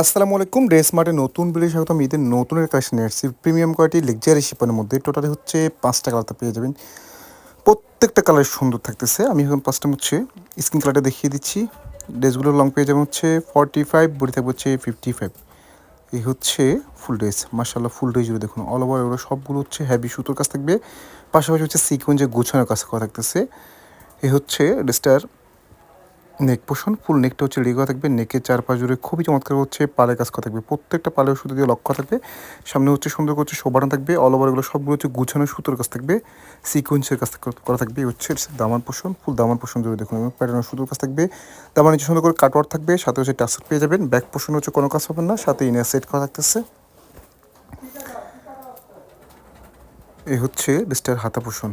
আসসালামু আলাইকুম। ড্রেস মার্টের নতুন ভিডিও স্বাগতম। ঈদের নতুন কালেকশন নিয়ে আসছি। প্রিমিয়াম কোয়ালিটি লাক্সারি শিপনের মধ্যে টোটালি হচ্ছে 5টা কালার পেয়ে যাবেন। প্রত্যেকটা কালার সুন্দর থাকতেছে। আমি এখন ফার্স্ট টাইম হচ্ছে স্কিন কালারটা দেখিয়ে দিচ্ছি। ড্রেসগুলোর লং পেয়ে যাবেন হচ্ছে 45, বডি থাকবে হচ্ছে 55। এই হচ্ছে ফুল ড্রেস। মাশাআল্লাহ ফুল ড্রেস জুড়ে দেখুন অল ওভার এগুলো সবগুলো হচ্ছে হেভি সুতোর কাজ থাকবে, পাশাপাশি হচ্ছে সিকোয়েন্সের গোছানোর কাজ করা থাকতেছে। এই হচ্ছে ড্রেসটার নেক পোর্শন। ফুল নেকটা হচ্ছে রেডি করা থাকবে। নেকের চারপাশ জুড়ে খুবই চমৎকার হচ্ছে পালের কাজ করা থাকবে। প্রত্যেকটা পালের সুতো দিয়ে লক্ষ্য থাকবে। সামনে হচ্ছে সুন্দর করছে শোভানো থাকবে। অল ওভার এগুলো সবগুলো হচ্ছে গুছানো সুতোর কাজ থাকবে, সিকোয়েন্সের কাজ করা থাকবে। হচ্ছে দামান পোর্শন, ফুল দামান পোর্শন জুড়ে দেখুন প্যাটার্নের সুতোর কাজ থাকবে। দামান নিচে সুন্দর করে কাটওয়ার্ক থাকবে, সাথে হচ্ছে টাসেল পেয়ে যাবেন। ব্যাক পোর্শন হচ্ছে কোনো কাজ পাবেন না, সাথে ইনার সেট করা থাকতেছে। এই হচ্ছে ড্রেসটার হাতা পোর্শন।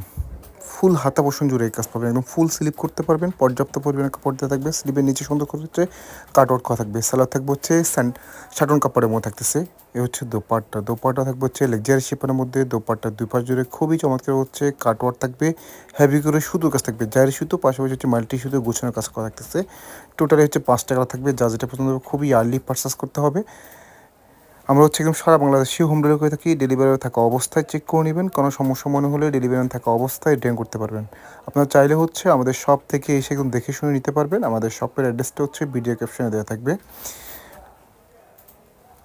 ফুল হাতা পোর্শন জুড়ে এই কাজ পাবেন, একদম ফুল স্লিপ করতে পারবেন, পর্যাপ্ত পরিমাণে কাপড় দেওয়া থাকবে। স্লিপের নিচে সুন্দর করে হচ্ছে কাটওয়ার্ক করা থাকবে। সালোয়ার থাকবে হচ্ছে শাটন কাপড়ের মধ্যে থাকতেছে। এ হচ্ছে দোপাট্টা থাকবে হচ্ছে লাক্সারি শিপনের মধ্যে। দোপাট্টার দুই পাশ জুড়ে খুবই চমৎকার হচ্ছে কাটওয়ার্ক থাকবে, হেভি করে সুতোর কাজ থাকবে, জারি সুতো, পাশাপাশি হচ্ছে মাল্টি সুতো গোছানোর কাজ করা থাকতেছে। টোটালি হচ্ছে 5টা কালার থাকবে। যা যেটা পছন্দ হবে খুবই আর্লি পারচেস করতে হবে। আমরা হচ্ছে একদম সারা বাংলাদেশে হোম ডেলিভারি করে থাকি। ডেলিভারি থাকা অবস্থায় চেক করে নেবেন, কোনো সমস্যা মনে হলে ডেলিভারি থাকা অবস্থায় রিটার্ন করতে পারবেন। আপনারা চাইলে হচ্ছে আমাদের শপ থেকে এসে একদম দেখে শুনে নিতে পারবেন। আমাদের শপের অ্যাড্রেসটা হচ্ছে ভিডিও ক্যাপশনে দেওয়া থাকবে।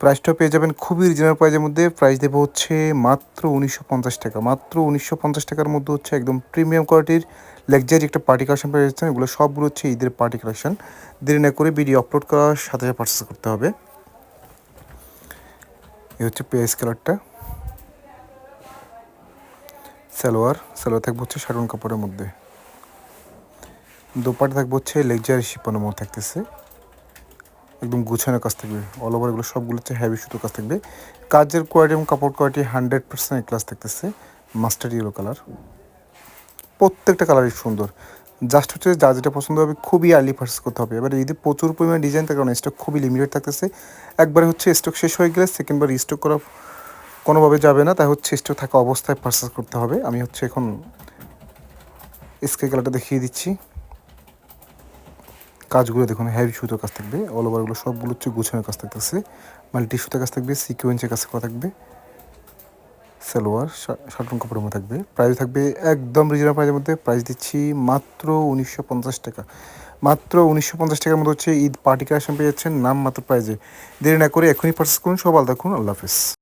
প্রাইসটা পেয়ে যাবেন খুবই রিজনেবল প্রাইসের মধ্যে। প্রাইস দেবো হচ্ছে মাত্র 1950 টাকা। মাত্র 1950 টাকার মধ্যে হচ্ছে একদম প্রিমিয়াম কোয়ালিটির লাক্সারি একটা পার্টি কালেকশন পেয়ে যাচ্ছেন। এগুলো সবগুলো হচ্ছে ঈদের পার্টি কালেকশন। দেরি না করে ভিডিও আপলোড করার সাথে সাথে পারচেস করতে হবে। এই হচ্ছে পেঁয়াজ কালারটা। সালোয়ার থাকবে হচ্ছে শাটন কাপড়ের মধ্যে। দোপাট্টা থাকবে হচ্ছে লাক্সারি শিপনের মধ্যে থাকতেছে, একদম গুছানোর কাজ থাকবে। অল ওভার এগুলো সবগুলো হচ্ছে হেভি সুতো কাজ থাকবে। কাজের কোয়ালিটি এবং কাপড় কোয়ালিটি 100% ক্লাস থাকতেছে। মাস্টার্ড ইয়েলো কালার, প্রত্যেকটা কালারই সুন্দর। জাস্ট হচ্ছে যা যেটা পছন্দ হবে খুবই আর্লি পারচেস করতে হবে। এবার যদি প্রচুর পরিমাণে ডিজাইন থাকে, কারণ স্টক খুবই লিমিটেড থাকতেছে। একবারে হচ্ছে স্টক শেষ হয়ে গেলে সেকেন্ডবার স্টক করা কোনোভাবে যাবে না, তাই হচ্ছে স্টক থাকা অবস্থায় পারচেস করতে হবে। আমি হচ্ছে এখন স্কাই কালারটা দেখিয়ে দিচ্ছি। কাজগুলো দেখুন হেভি সুতোর কাজ থাকবে। অল ওভারগুলো সবগুলো হচ্ছে গুছানোর কাজ থাকতেছে, মাল্টি সুতোর কাজ থাকবে, সিকোয়েন্সের কাজ করা থাকবে। সালোয়ার শাটন কাপড়ের মধ্যে থাকবে। প্রাইস থাকবে একদম রিজনেবল প্রাইসের মধ্যে। প্রাইস দিচ্ছি মাত্র 1950 টাকা। মাত্র 1950 টাকার মধ্যে হচ্ছে ঈদ পার্টি কালেকশন পেয়ে যাচ্ছেন নাম মাত্র প্রাইজে। দেরি না করে এখনই পারচেস করুন। সব ভালো থাকুন। আল্লাহ হাফিজ।